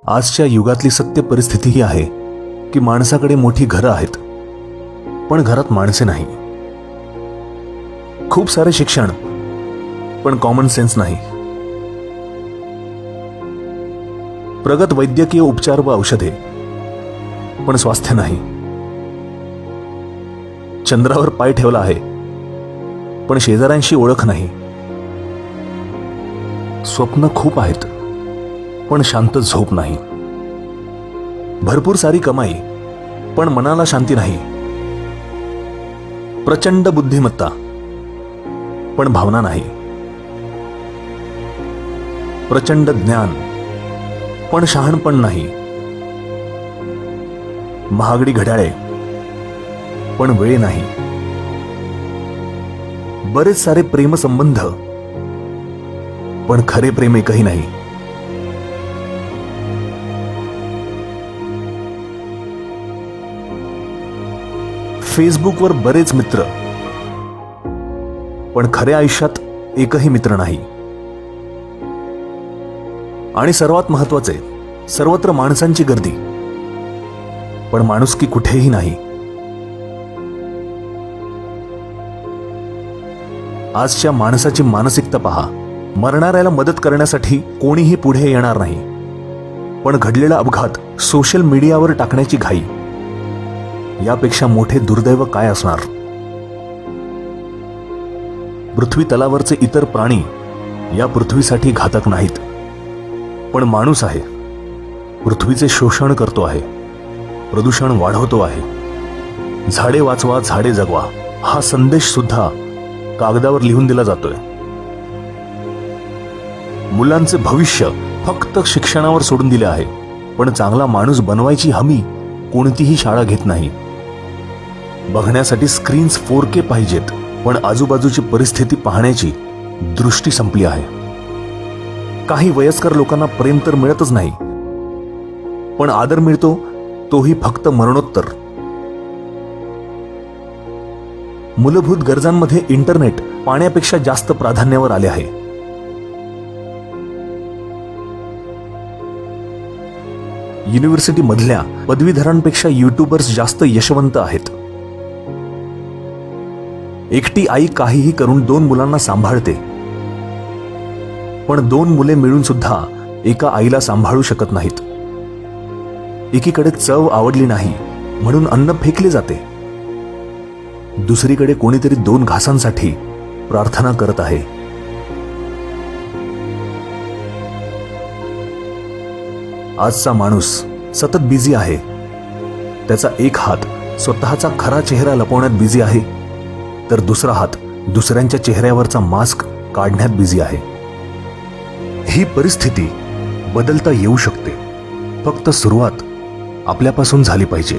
आजच्या युगातली सत्य परिस्थिती ही आहे की माणसाकडे मोठी घरं आहेत, पण घरात माणसे नाही. खूप सारे शिक्षण, पण कॉमन सेन्स नाही. प्रगत वैद्यकीय उपचार व औषधे, पण स्वास्थ्य नाही. चंद्रावर पाय ठेवला आहे, पण शेजाऱ्यांशी ओळख नाही. स्वप्न खूप आहेत, पण शांत झोप नाही. भरपूर सारी कमाई, पण मनाला शांती नाही. प्रचंड बुद्धिमत्ता, पण भावना नाही. प्रचंड ज्ञान, पण शहाणपण नाही. महागडी घड्याळे, पण वेळ नाही. बरेच सारे प्रेमसंबंध, पण खरे प्रेम एकही नाही. फेसबुकवर बरेच मित्र, पण खऱ्या आयुष्यात एकही मित्र नाही. आणि सर्वात महत्वाचे, सर्वत्र माणसांची गर्दी, पण माणुसकी कुठेही नाही. आजच्या माणसाची मानसिकता पहा. मरणाऱ्याला मदत करण्यासाठी कोणीही पुढे येणार नाही, पण घडलेला अपघात सोशल मीडियावर टाकण्याची घाई. यापेक्षा मोठे दुर्दैव काय असणार? पृथ्वी तलावरचे इतर प्राणी या पृथ्वीसाठी घातक नाहीत, पण माणूस आहे. पृथ्वीचे शोषण करतो आहे, प्रदूषण वाढवतो आहे. झाडे वाचवा, झाडे जगवा हा संदेश सुद्धा कागदावर लिहून दिला जातोय. मुलांचे भविष्य फक्त शिक्षणावर सोडून दिले आहे, पण चांगला माणूस बनवायची हमी कोणतीही शाळा घेत नाही. बघण्यासाठी स्क्रीन्स 4K पाहिजेत, पण आजूबाजूची परिस्थिती पाहण्याची दृष्टी संपली आहे. काही वयस्कर लोकांना प्रेम तर मिळतच नाही, पण आदर मिळतो तोही फक्त मरणोत्तर. मूलभूत गरजांमध्ये इंटरनेट पाण्यापेक्षा जास्त प्राधान्यावर आले आहे. युनिव्हर्सिटी मधल्या पदवीधरांपेक्षा युट्यूबर्स जास्त यशवंत आहेत. एकटी आई काहीही करून 2 मुलांना सांभाळते, पण 2 मुले मिळून सुद्धा एका आईला सांभाळू शकत नाहीत. एकीकडे चव आवडली नाही म्हणून अन्न फेकले जाते, दुसरीकडे कोणीतरी 2 घासांसाठी प्रार्थना करत आहे. आजचा माणूस सतत बिझी आहे. त्याचा एक हात स्वतःचा खरा चेहरा लपवण्यात बिझी आहे, तर दुसरा हात दुसऱ्यांच्या चेहऱ्यावरचा मास्क काढण्यात बिझी आहे. ही परिस्थिती बदलता येऊ शकते, फक्त सुरुवात आपल्यापासून झाली पाहिजे.